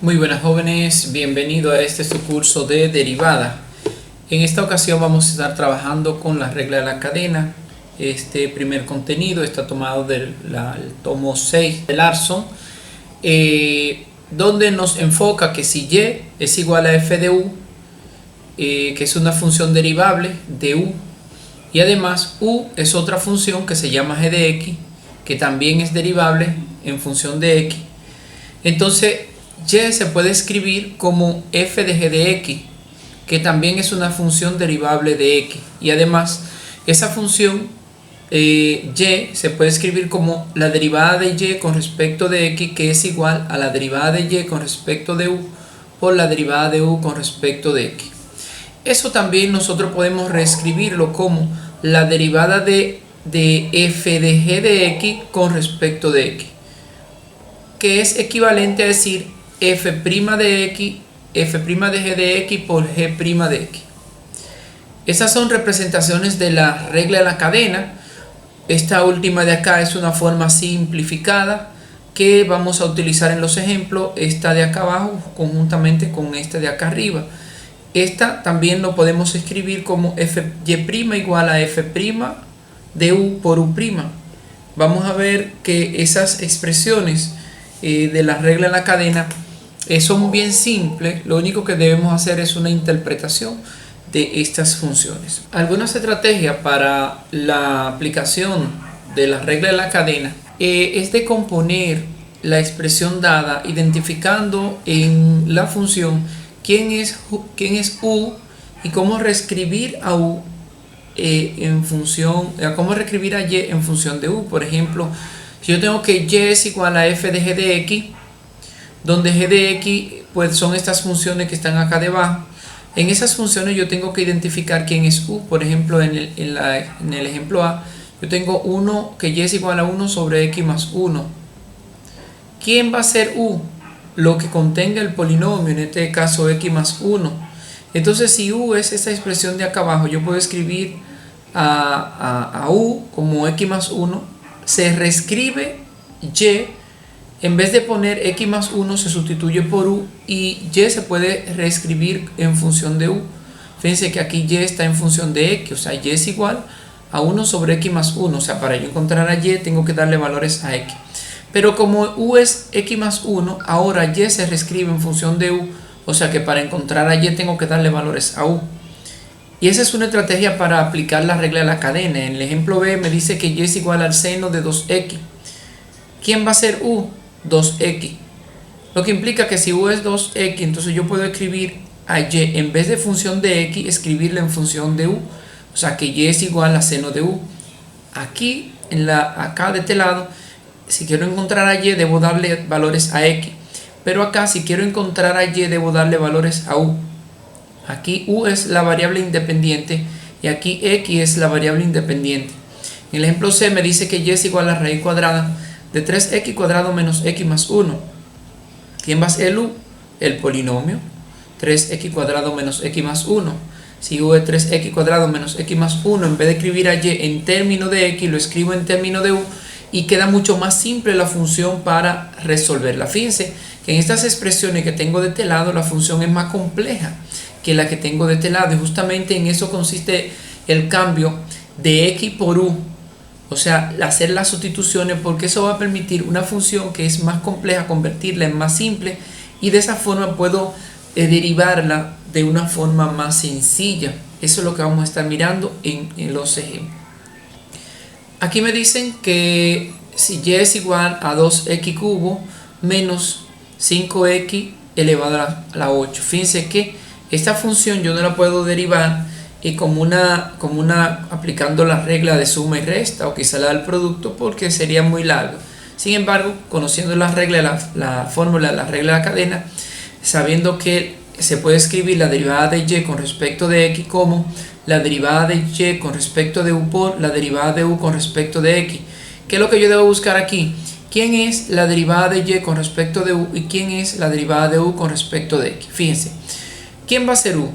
Muy buenas jóvenes, bienvenido a este su curso de derivada. En esta ocasión vamos a estar trabajando con la regla de la cadena. Este primer contenido está tomado del tomo 6 de Larson, donde nos enfoca que si y es igual a f de u, que es una función derivable de u, y además u es otra función que se llama g de x, que también es derivable en función de x, entonces y se puede escribir como f de g de x, que también es una función derivable de x, y además esa función y se puede escribir como la derivada de y con respecto de x, que es igual a la derivada de y con respecto de u por la derivada de u con respecto de x. Eso también nosotros podemos reescribirlo como la derivada de f de g de x con respecto de x, que es equivalente a decir f' de x, f' de g de x por g' de x. Esas son representaciones de la regla de la cadena. Esta última de acá es una forma simplificada que vamos a utilizar en los ejemplos. Esta de acá abajo conjuntamente con esta de acá arriba. Esta también lo podemos escribir como fy' igual a f' de u por u'. Vamos a ver que esas expresiones de la regla de la cadena son bien simples. Lo único que debemos hacer es una interpretación de estas funciones. Algunas estrategias para la aplicación de la regla de la cadena es de componer la expresión dada identificando en la función quién es u y cómo reescribir a u cómo reescribir a y en función de u. Por ejemplo, si yo tengo que y es igual a f de g de x, donde g de x pues son estas funciones que están acá debajo. En esas funciones yo tengo que identificar quién es u. Por ejemplo, en el ejemplo A, yo tengo 1, que y es igual a 1 sobre x más 1. ¿Quién va a ser u? Lo que contenga el polinomio, en este caso x más 1. Entonces, si u es esta expresión de acá abajo, yo puedo escribir a u como x más 1. Se reescribe y. En vez de poner x más 1 se sustituye por u y y se puede reescribir en función de u. Fíjense que aquí y está en función de x, o sea, y es igual a 1 sobre x más 1. O sea, para yo encontrar a y tengo que darle valores a x. Pero como u es x más 1, ahora y se reescribe en función de u. O sea que para encontrar a y tengo que darle valores a u. Y esa es una estrategia para aplicar la regla de la cadena. En el ejemplo B me dice que y es igual al seno de 2x. ¿Quién va a ser u? 2x, lo que implica que si u es 2x, entonces yo puedo escribir a y en vez de función de x, escribirla en función de u, o sea que y es igual a seno de u. Aquí, acá de este lado, si quiero encontrar a y, debo darle valores a x, pero acá si quiero encontrar a y, debo darle valores a u. Aquí u es la variable independiente y aquí x es la variable independiente. En el ejemplo C me dice que y es igual a raíz cuadrada de 3x cuadrado menos x más 1. ¿Quién va a ser el u? El polinomio 3x cuadrado menos x más 1. Si u es 3x cuadrado menos x más 1, en vez de escribir a y en términos de x, lo escribo en términos de u y queda mucho más simple la función para resolverla. Fíjense que en estas expresiones que tengo de este lado, la función es más compleja que la que tengo de este lado, y justamente en eso consiste el cambio de x por u. O sea, hacer las sustituciones, porque eso va a permitir una función que es más compleja, convertirla en más simple, y de esa forma puedo derivarla de una forma más sencilla. Eso es lo que vamos a estar mirando en los ejemplos. Aquí me dicen que si y es igual a 2x cubo menos 5x elevado a la 8. Fíjense que esta función yo no la puedo derivar y como una aplicando la regla de suma y resta o quizá la del producto, porque sería muy largo. Sin embargo, conociendo la regla, la fórmula, la regla de la cadena, sabiendo que se puede escribir la derivada de y con respecto de x como la derivada de y con respecto de u por la derivada de u con respecto de x. ¿Qué es lo que yo debo buscar aquí? ¿Quién es la derivada de y con respecto de u y quién es la derivada de u con respecto de x? Fíjense, ¿quién va a ser u?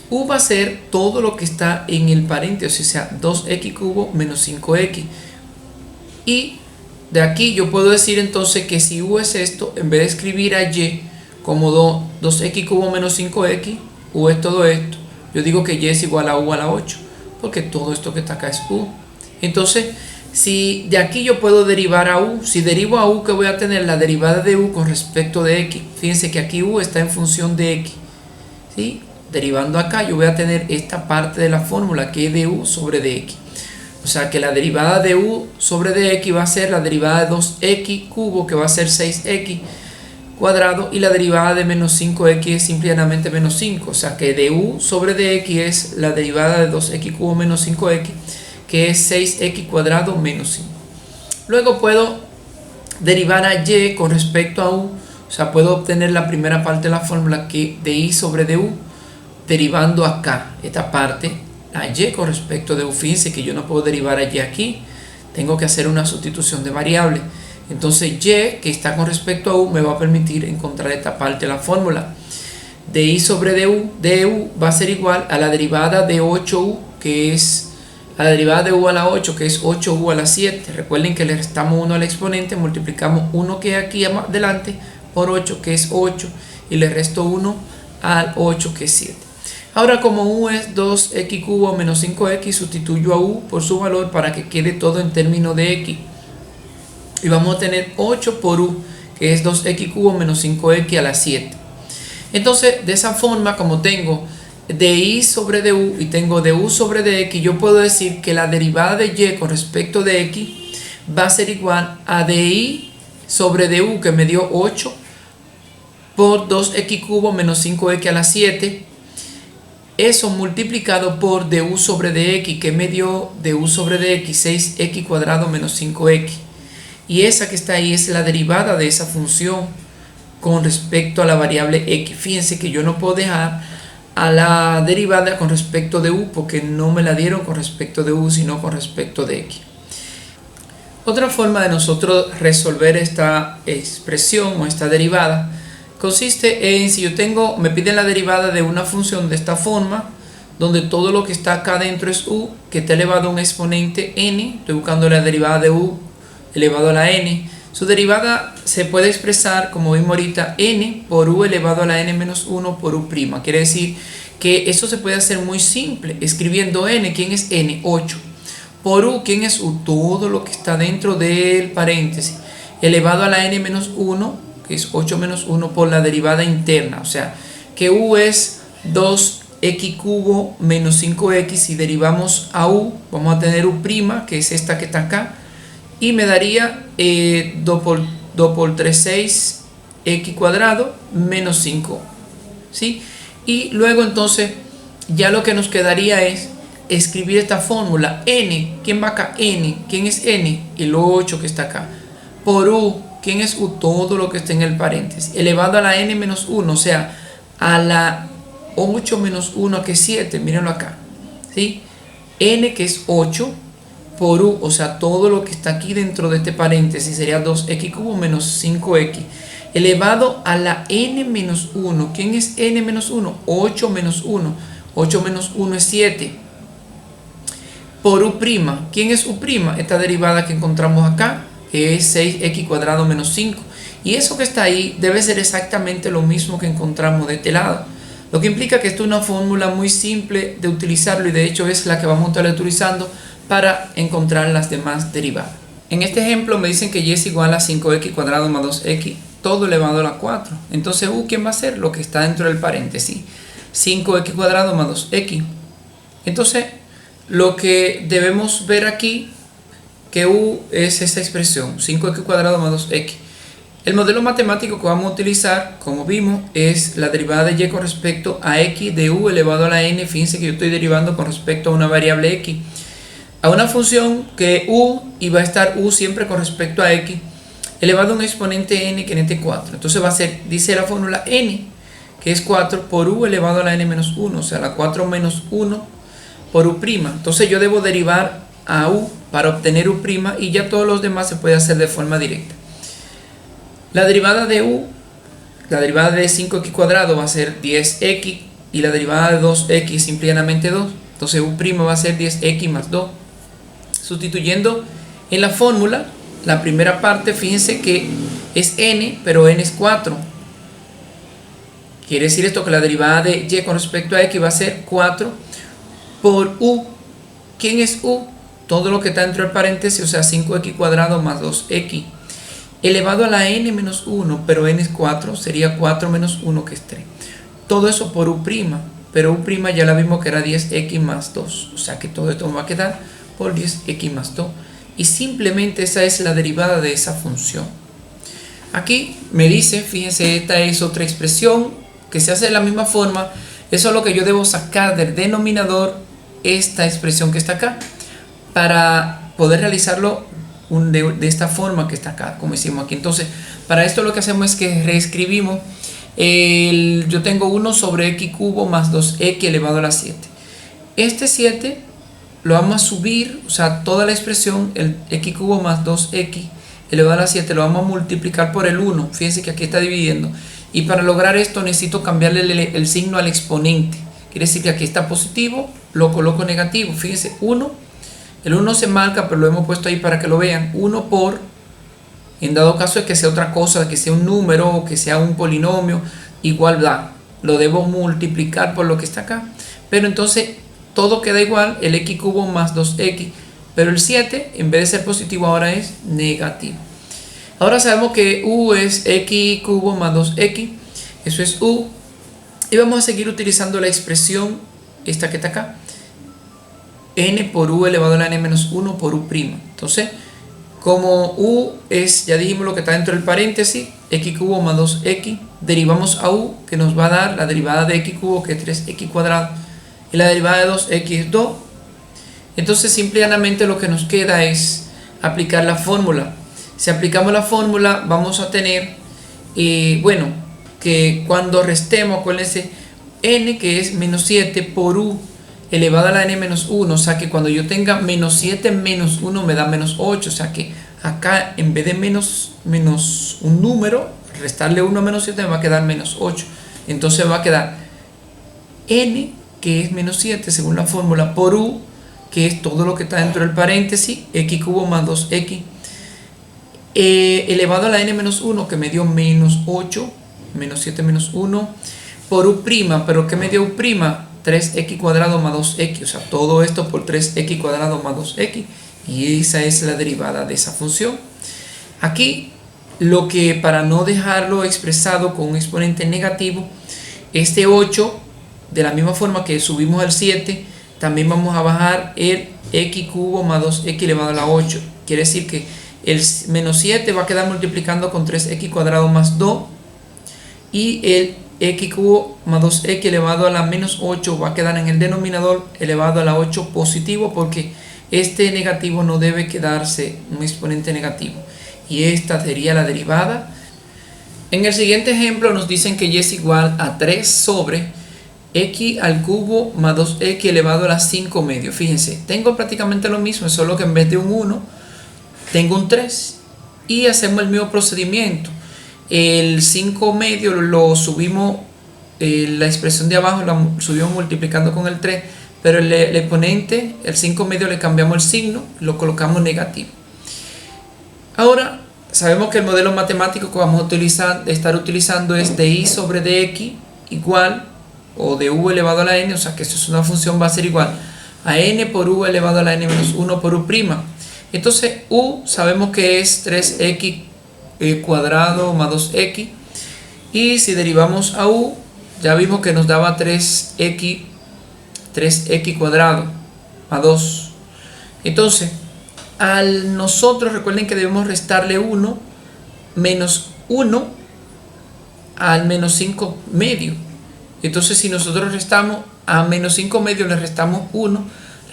U va a ser todo lo que está en el paréntesis, o sea, 2x cubo menos 5x. Y de aquí yo puedo decir entonces que si u es esto, en vez de escribir a y como 2x cubo menos 5x, u es todo esto. Yo digo que y es igual a u a la 8, porque todo esto que está acá es u. Entonces, si de aquí yo puedo derivar a u, si derivo a u, que voy a tener la derivada de u con respecto de x. Fíjense que aquí u está en función de x, ¿sí? Derivando acá, yo voy a tener esta parte de la fórmula que es de u sobre dx. O sea que la derivada de u sobre dx va a ser la derivada de 2x cubo, que va a ser 6x cuadrado, y la derivada de menos 5x es simplemente menos 5. O sea que de u sobre dx es la derivada de 2x cubo menos 5x, que es 6x cuadrado menos 5. Luego puedo derivar a y con respecto a u. O sea, puedo obtener la primera parte de la fórmula, que de y sobre du, derivando acá esta parte a y con respecto de u. Fíjense que yo no puedo derivar a y aquí, tengo que hacer una sustitución de variable. Entonces y, que está con respecto a u, me va a permitir encontrar esta parte de la fórmula. De y sobre du va a ser igual a la derivada de 8u, que es a la derivada de u a la 8, que es 8u a la 7. Recuerden que le restamos 1 al exponente, multiplicamos 1 que es aquí adelante por 8, que es 8, y le resto 1 al 8, que es 7. Ahora, como u es 2x cubo menos 5x, sustituyo a u por su valor para que quede todo en términos de x. Y vamos a tener 8 por u, que es 2x cubo menos 5x a la 7. Entonces, de esa forma, como tengo de y sobre du y tengo de u sobre dx, yo puedo decir que la derivada de y con respecto de x va a ser igual a de y sobre du, que me dio 8, por 2x cubo menos 5x a la 7. Eso multiplicado por du sobre dx, que me dio du sobre dx 6x cuadrado menos 5x. Y esa que está ahí es la derivada de esa función con respecto a la variable x. Fíjense que yo no puedo dejar a la derivada con respecto de u, porque no me la dieron con respecto de u, sino con respecto de x. Otra forma de nosotros resolver esta expresión o esta derivada consiste en, si yo me piden la derivada de una función de esta forma, donde todo lo que está acá dentro es u, que está elevado a un exponente n. Estoy buscando la derivada de u elevado a la n. Su derivada se puede expresar, como vimos ahorita, n por u elevado a la n menos 1 por u'. Quiere decir que eso se puede hacer muy simple, escribiendo n. ¿Quién es n? 8. Por u, ¿quién es u? Todo lo que está dentro del paréntesis, elevado a la n menos 1, que es 8 menos 1, por la derivada interna. O sea, que u es 2x cubo menos 5x. Si derivamos a u, vamos a tener u', que es esta que está acá, y me daría 2 por 3, 6 x cuadrado menos 5, ¿sí? Y luego entonces ya lo que nos quedaría es escribir esta fórmula. N, ¿quién va acá? N, ¿quién es n? El 8 que está acá. Por u, ¿quién es u? Todo lo que está en el paréntesis, elevado a la n menos 1, o sea, a la 8 menos 1, que es 7, mírenlo acá, ¿sí? N, que es 8, por u, o sea, todo lo que está aquí dentro de este paréntesis sería 2x cubo menos 5x, elevado a la n menos 1. ¿Quién es n menos 1? 8 menos 1. 8 menos 1 es 7. Por u'. ¿Quién es u'? Esta derivada que encontramos acá, que es 6x cuadrado menos 5. Y eso que está ahí debe ser exactamente lo mismo que encontramos de este lado. Lo que implica que esto es una fórmula muy simple de utilizarlo, y de hecho es la que vamos a estar utilizando para encontrar las demás derivadas. En este ejemplo me dicen que y es igual a 5x cuadrado más 2x, todo elevado a la 4. Entonces u, ¿quién va a ser? Lo que está dentro del paréntesis, 5x cuadrado más 2x. Entonces lo que debemos ver aquí, que u es esa expresión, 5x cuadrado más 2x. El modelo matemático que vamos a utilizar, como vimos, es la derivada de y con respecto a x de u elevado a la n. Fíjense que yo estoy derivando con respecto a una variable x, a una función que u, y va a estar u siempre con respecto a x, elevado a un exponente n, que en este 4. Entonces va a ser, dice la fórmula, n, que es 4 por u elevado a la n menos 1, o sea, la 4 menos 1 por u'. Entonces yo debo derivar a u para obtener u', y ya todos los demás se puede hacer de forma directa. La derivada de u, la derivada de 5x cuadrado va a ser 10x, y la derivada de 2x simplemente 2. Entonces u' va a ser 10x más 2. Sustituyendo en la fórmula, la primera parte, fíjense que es n, pero n es 4. Quiere decir esto que la derivada de y con respecto a x va a ser 4 por u. ¿Quién es u? Todo lo que está dentro del paréntesis, o sea, 5x cuadrado más 2x elevado a la n menos 1, pero n es 4, sería 4 menos 1 que es 3. Todo eso por u', pero u' ya la vimos que era 10x más 2, o sea que todo esto va a quedar por 10x más 2. Y simplemente esa es la derivada de esa función. Aquí me dice, fíjense, esta es otra expresión que se hace de la misma forma. Eso es lo que yo debo sacar del denominador, esta expresión que está acá, para poder realizarlo de esta forma que está acá, como hicimos aquí. Entonces, para esto lo que hacemos es que reescribimos. Yo tengo 1 sobre x cubo más 2x elevado a la 7. Este 7 lo vamos a subir, o sea, toda la expresión, el x cubo más 2x elevado a la 7, lo vamos a multiplicar por el 1. Fíjense que aquí está dividiendo. Y para lograr esto necesito cambiarle el signo al exponente. Quiere decir que aquí está positivo, lo coloco negativo. Fíjense, 1. El 1 se marca, pero lo hemos puesto ahí para que lo vean. 1 por, en dado caso de que sea otra cosa, que sea un número o que sea un polinomio, igual da. Lo debo multiplicar por lo que está acá. Pero entonces todo queda igual, el x cubo más 2x. Pero el 7, en vez de ser positivo, ahora es negativo. Ahora sabemos que u es x cubo más 2x. Eso es u. Y vamos a seguir utilizando la expresión, esta que está acá. N por u elevado a la n menos 1 por u'. Entonces, como u es, ya dijimos lo que está dentro del paréntesis, x cubo más 2x, derivamos a u, que nos va a dar la derivada de x cubo, que es 3x cuadrado, y la derivada de 2x es 2. Entonces, simplemente lo que nos queda es aplicar la fórmula. Si aplicamos la fórmula, vamos a tener, bueno, que cuando restemos, acuérdense, n, que es menos 7 por u elevado a la n menos 1, o sea que cuando yo tenga menos 7 menos 1 me da menos 8, o sea que acá en vez de menos un número, restarle 1 a menos 7 me va a quedar menos 8. Entonces va a quedar n, que es menos 7 según la fórmula, por u, que es todo lo que está dentro del paréntesis, x cubo más 2x, elevado a la n menos 1, que me dio menos 8, menos 7 menos 1, por u', pero ¿qué me dio u'? 3x cuadrado más 2x, o sea, todo esto por 3x cuadrado más 2x, y esa es la derivada de esa función. Aquí, lo que para no dejarlo expresado con un exponente negativo, este 8, de la misma forma que subimos el 7, también vamos a bajar el x cubo más 2x elevado a la 8. Quiere decir que el menos 7 va a quedar multiplicando con 3x cuadrado más 2, y el x cubo más 2x elevado a la menos 8 va a quedar en el denominador elevado a la 8 positivo, porque este negativo no debe quedarse un exponente negativo, y esta sería la derivada. En el siguiente ejemplo nos dicen que y es igual a 3 sobre x al cubo más 2x elevado a la 5 medio. Fíjense, tengo prácticamente lo mismo, solo que en vez de un 1 tengo un 3, y hacemos el mismo procedimiento. El 5 medio lo subimos, la expresión de abajo la subimos multiplicando con el 3, pero el exponente, el 5 medio, le cambiamos el signo, lo colocamos negativo. Ahora sabemos que el modelo matemático que vamos a estar utilizando es de y sobre dx igual, o de u elevado a la n, o sea que eso es una función, va a ser igual a n por u elevado a la n menos 1 por u'. Entonces u sabemos que es 3x cuadrado más 2x, y si derivamos a u, ya vimos que nos daba 3x cuadrado más 2. Entonces, al nosotros, recuerden que debemos restarle 1 menos 1 al menos 5 medio. Entonces, si nosotros restamos a menos 5 medio, le restamos 1.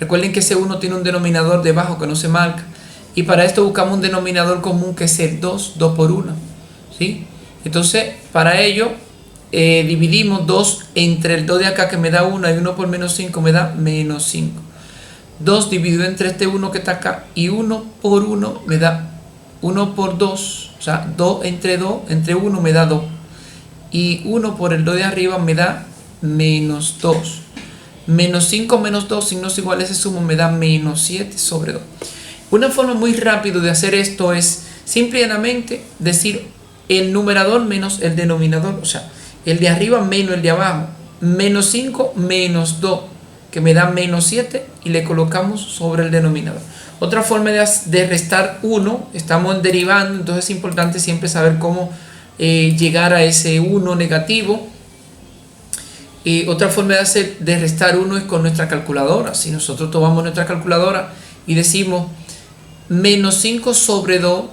Recuerden que ese 1 tiene un denominador debajo que no se marca. Y para esto buscamos un denominador común, que es el 2 por 1. ¿Sí? Entonces, para ello, dividimos 2 entre el 2 de acá, que me da 1, y 1 por menos 5 me da menos 5. 2 dividido entre este 1 que está acá, y 1 por 1 me da 1 por 2. O sea, 2 entre 1 me da 2. Y 1 por el 2 de arriba me da menos 2. Menos 5 menos 2, signos iguales se suman, me da menos 7 sobre 2. Una forma muy rápida de hacer esto es simplemente decir el numerador menos el denominador. O sea, el de arriba menos el de abajo, menos 5 menos 2, que me da menos 7, y le colocamos sobre el denominador. Otra forma de restar 1, estamos derivando, entonces es importante siempre saber cómo llegar a ese 1 negativo. Otra forma de restar 1 es con nuestra calculadora. Si nosotros tomamos nuestra calculadora y decimos menos 5 sobre 2,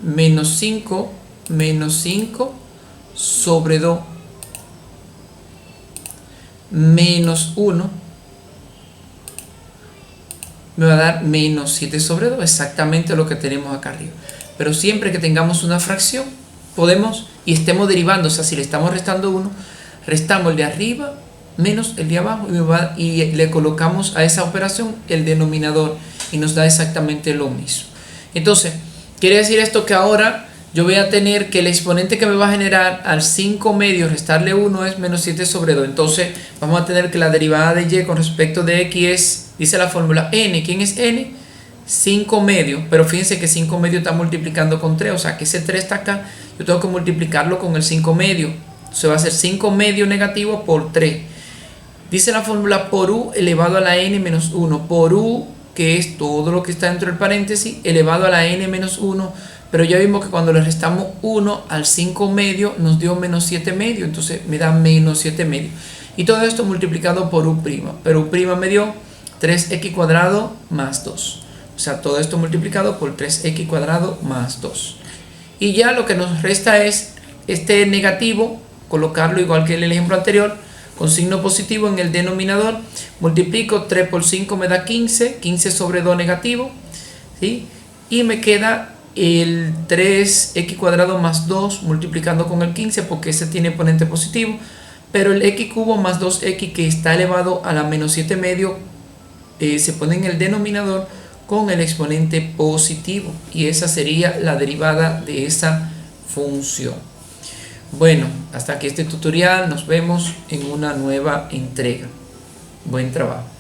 menos 5 sobre 2, menos 1, me va a dar menos 7 sobre 2, exactamente lo que tenemos acá arriba. Pero siempre que tengamos una fracción, podemos, y estemos derivando, o sea, si le estamos restando 1, restamos el de arriba menos el de abajo y le colocamos a esa operación el denominador y nos da exactamente lo mismo. Entonces, quiere decir esto que ahora yo voy a tener que el exponente que me va a generar al 5 medios restarle 1 es menos 7 sobre 2. Entonces vamos a tener que la derivada de y con respecto de x es, dice la fórmula n. ¿Quién es n? 5 medios, pero fíjense que 5 medios está multiplicando con 3, o sea que ese 3 está acá, yo tengo que multiplicarlo con el 5 medios. Entonces va a ser 5 medios negativo por 3. Dice la fórmula por u elevado a la n menos 1, por u, que es todo lo que está dentro del paréntesis, elevado a la n menos 1, pero ya vimos que cuando le restamos 1 al 5 medio nos dio menos 7 medio, entonces me da menos 7 medio. Y todo esto multiplicado por u', pero u' me dio 3x cuadrado más 2. O sea, todo esto multiplicado por 3x cuadrado más 2. Y ya lo que nos resta es este negativo, colocarlo igual que en el ejemplo anterior, con signo positivo en el denominador. Multiplico 3 por 5 me da 15, 15 sobre 2 negativo, ¿sí? Y me queda el 3x cuadrado más 2 multiplicando con el 15 porque ese tiene exponente positivo, pero el x cubo más 2x que está elevado a la menos 7 medio se pone en el denominador con el exponente positivo, y esa sería la derivada de esa función. Bueno, hasta aquí este tutorial, nos vemos en una nueva entrega. Buen trabajo.